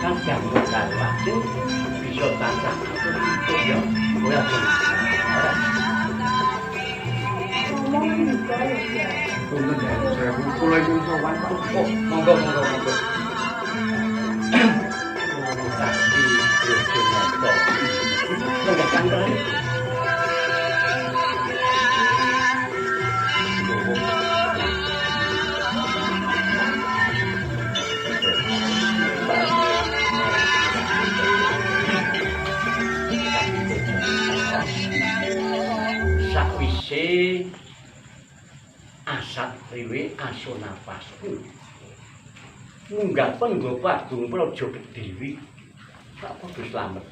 kadang karo lajeng bisa tansah itu ya ora ora Punten ya, saya kula iki sowan Pak. oh monggo monggo sakti bojo nata enggak kantor sakwise asat riwe aso napasku munggah penggo Padung Praja Kediri tak padha slamet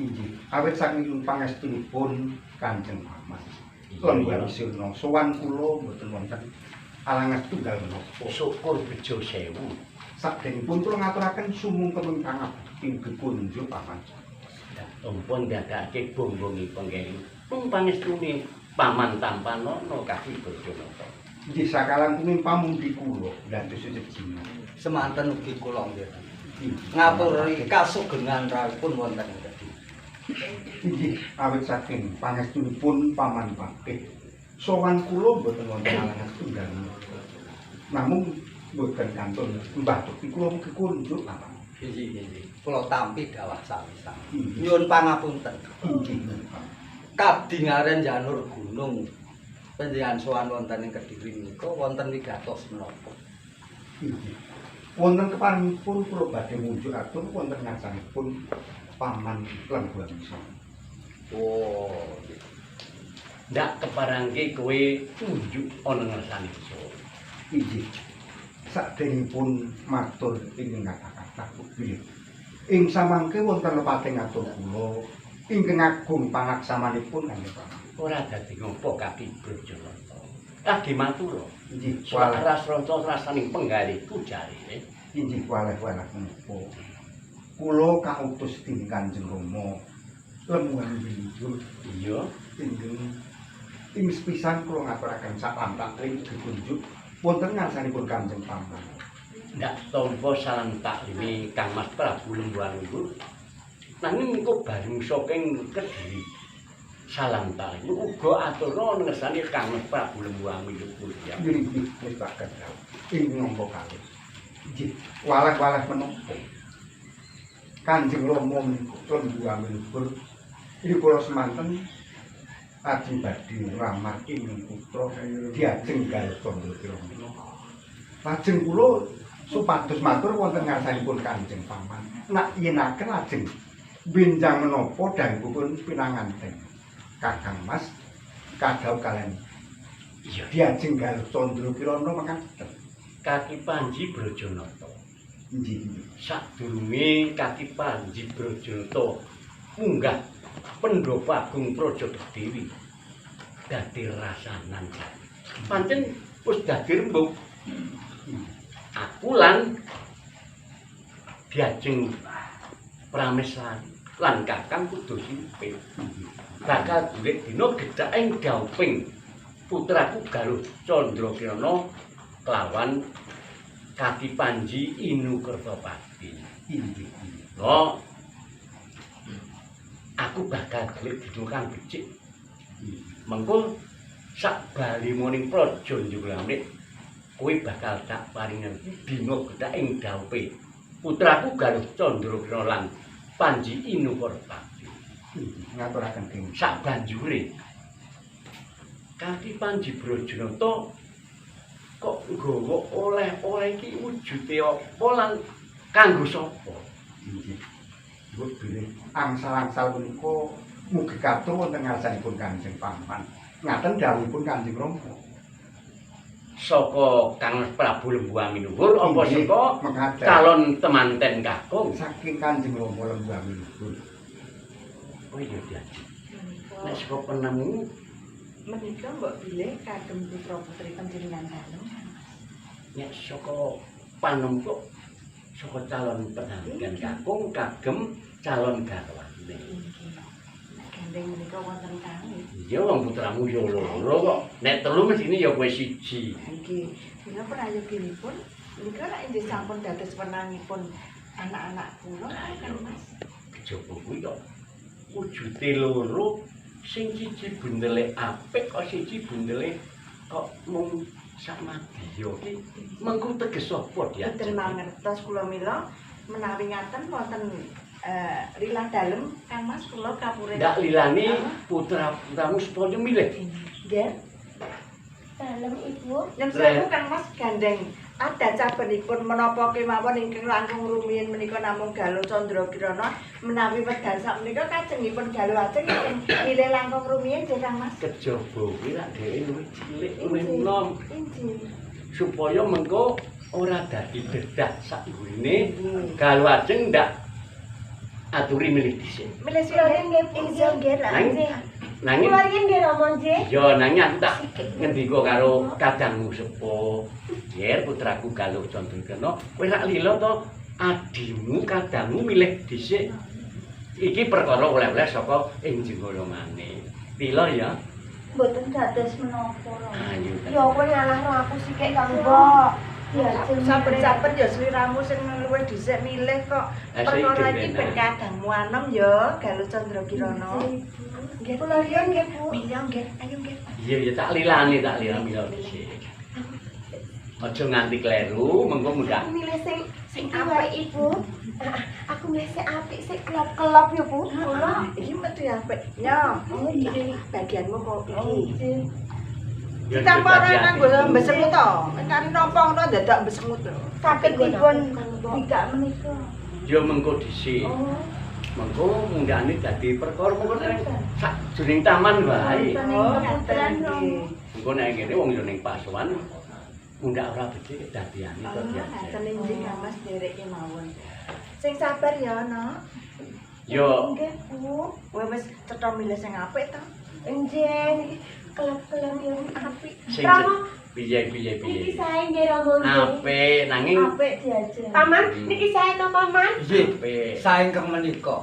Inggih, awit saking pangestunipun Kanjeng Mamat. Lan Sirna sowan kula mboten wonten alangan tunggal menapa. syukur bejo sewu Sakdenipun kula ngaturaken sumungkem pangabekti gekunjuk paman. Tumpun dadake bongbongipun kenging pangestune paman tampanono kaki bojo nata Inggih sakalan kuning pamundi kula dados sejina. Semanten ugi kula nggih. Ngapuri kasugengan rawuhipun wonten ing Kediri. Inggih awit saking pangestunipun paman Pakih. Sowan kula mboten wonten alangan tunggal menapa. Namung mboten kantun mbah bekti kula gekunjuk paman. Inggih. Kula tampi dawah sawisan. Inggih. Nyuwun pangapunten. Inggih. Kadingaren Janur Gunung panjenengan sowan wonten ing Kediri menika wonten wigatos menapa? Inggih. Wonten keparingipun kula badhe munjuk atur wonten ngasanipun paman lan Bangsa. Oh, ndak keparangke kowe tunjuk ana ngersane iso Inggih. Sakdenipun matur ing kata-kata kuwi. Ing samangke wonten lepating atur kula ingkang agung panaksamanipun kanggé paman. ora dadi ngopo kaki bojo nata kaki matur Inggih, suara ras-ranca rasaning penggaliku jarine inggih waleh-waleh menapa. Kula kautus dening Kanjeng Rama lemuan winjur iya ing sepisan kula ngaturaken sapantak ing gegunjuk wonten ngarsanipun Kanjeng Paman. ndak tampa salam taklimi Kang Mas Prabu Lembuang-Lungguh nanging engko bareng saking Kediri salam taklim uga aturna ngersane Kang Mas Prabu Lembuang-Lungguh ya Nggih, wis tak kendhal. Ing nampa kalih. Nggih, waleh-waleh menapa. Kanjeng Rama menika Lembuang-Lungguh iki kula semanten ajeng badhe nglamar ing putra Diajeng Galcandra Kirana. Lajeng kula supados matur wonten ngarsanipun Kanjeng Paman. Nak yenaken lajeng benjang menapa dangunipun pinanganten. Kakang Mas kadhau kalian iya Diajeng Galcandra Kirana mekaten. kaki Panji Brojonata Inggih. sadurunge kaki Panji Brojonata munggah Pendhapa Agung Praja Kediri dadi rasanan pancen wis dadi rembug aku lan Diajeng Prameswari lan Kakang kudu simpil bakal golek dina gedhaking gauping putraku Galuh Candra Kirana kelawan Kaki Panji Inu Kertopati. Inggih. No, aku bakal golek dina kang becik. Mengko sak bali moning praja njulane kowe bakal tak paringan dina gedhaking daupe putraku Galuh Candra Kirana lan Panji Inu Kertopati. Ngaturaken ing Sak banjure Kaki Panji Brojonata kok nggawa oleh-oleh iki wujude apa lan kanggo sapa? inggih. Mbok bilih angsal-angsal menika mugi katur wonten ngarsanipun Kanjeng Paman. Ngaten dawuhipun Kanjeng Rama. Saka Kang Prabu Lembuang-Lungguh apa Inggih, saka mekaten. calon temanten kakung? Saking Kanjeng Rama Lembuang-Lungguh. Oh iya dia. Nek saka penemu menika mbok bilih kagem putra putri panjenengan kalung. nek saka panempuk saka calon pengantin kakung kagem calon garwane. Inggih. Nek gandeng menika wonten kami. Iya wong putramu yo loro kok. Nek telu mesine ya kowe siji. Nggih. Dina prayoginipun menika nek inggih sampun dados wenangipun anak-anak kula kan Mas. Kejaba kuwi kok wujude loro sing siji bundele apik kok siji bundele kok mung samadya ki mengko teges apa dia? Boten mangertos kula mila menawi ngaten wonten rilah dalem Kang Mas kula kapure. Ndak lilani putra-putramu supaya milih. Nggih. Dalem Ibu. Yen sewu Kang Mas gandeng ada cabenipun menapa kemawon ingkang langkung rumiyin menika namung Galuh Candra Kirana menawi wedal sakmenika kajengipun Galuh ajeng milih langkung rumiyin nggih Kang Mas. Kejaba kuwi lak dhewe luwih cilik luwih enom Injih. supaya mengko ora dadi dedah sakgurine Galuh ajeng ndak aturi milih dhisik. Milih Kula sing nggih nggih nggih lah. Nanging Kula yen nggih Rama nggih. ya nanging aku tak ngendika karo kadangmu sepuh. Yer putraku Galuh Candra Kirana, kowe rak lila to adimu kadangmu milih dhisik. Iki perkara oleh-oleh saka ing Jenggolongane. Lila ya. Mboten dados menapa. Ayo. Ya kowe ngalah ro aku sikik Kang Mbok. Ya saben-saben ya sliramu sing luwih dhisik milih kok. Perkara iki ben kadangmu anom ya Galuh Candra Kirana. Nggih Kula yen nggih Bu. Mila nggih, ayo nggih. Iya ya tak lilani mila dhisik. Aja nganti kleru, mengko mudah. Aku milih sing apik Ibu. Aku milih sing apik sing kelop-kelop ya Bu. Kula. Iki mesti apik. Ya, iki bagianmu kok iki. Ya, Kita ora hati-hati. nganggo mbesemu to. Kari nampa ngono dadak mbesemu to. Sakitipun tidak menika. Ya mengko dhisik. Oh. Mengko mundane dadi perkara mengko nek sak jroning taman wae. Oh, ngaten iki. Mengko nek kene wong yo ning pasowan mundak ora becik dadiane kok Oh, ya. ngaten iki Kang Mas dereke mawon. Sing sabar ya, Nok. Yo Nggih Bu. Kowe wis cetha milih sing apik to. Nggih, kelop-kelop yang apik. sing Rama, piye niki sae nggih Rama nggih. apik nanging Apik diajeng. Paman, niki sae to Paman. Nggih, apik. saengkeng menika.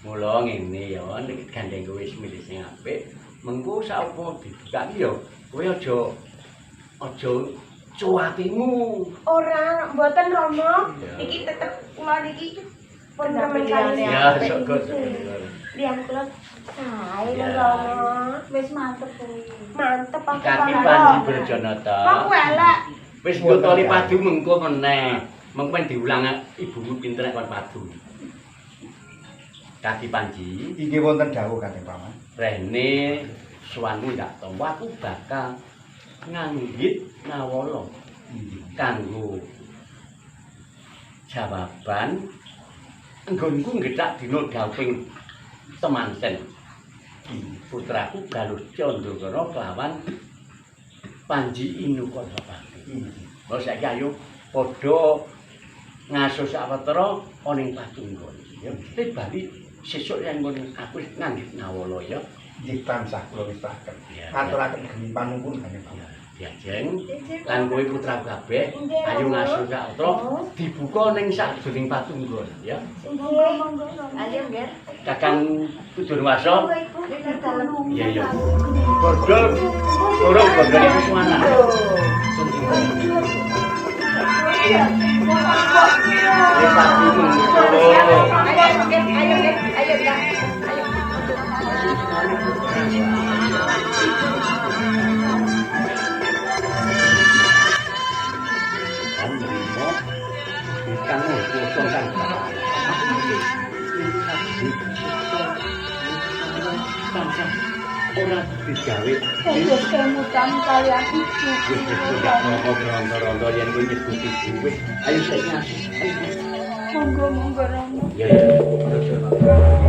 Mula ngene ya nek gandeng kowe wis milih sing apik, mengko sapa dibukani ya kowe aja cuatimu. Ora, mboten Rama. Ya. Iki tetep kula niki pun Penampilannya remen kali. Ya apik. syukur. Liyan kula sae Ya. lho Rama. Wis mantep kuwi. Mantep aku Kaki Rama. Panji Brojonata. Aku elek. Wis ngutoli padu mengko meneh. Mengko men diulang ibumu pinter kon padu. Kaki Panji, Inggih wonten dawuh Kanjeng Paman. rene suwanmu ndak tompo aku bakal nganggit ngawala kanggo jawaban nggonku ngethak dina daping temanten putraku Galuh Candra Kirana kelawan Panji Inukara Bakti. Lha saiki ayo padha ngasuh sawetara ana ing patunggal. Ya mesti bali sesuk yen mun aku nganggit ngawala ya. Nggih tansah kula westaken. Ya. Aturaken geni panuwun Kanjeng Paman. Diajeng lan kowe putra kabeh ayo ngasuh sawetara dibuka ning sakjroning patunggal ya. Nggih. Ayo nggih. Kakang Tudurwasa. Rilah dalem. Iya iya. Bordol orang bordol itu mana? Lepas itu. Ayo nggih, ayo nggih, ayo ya. Ayo. Kamu kosong kan? Orang digawe. Wis kemutan kalian ibu. Wis gak mau ronto-ronto yen kowe nyebuti duwe. Ayo saiki ngasih. Monggo Rama. Ya ya.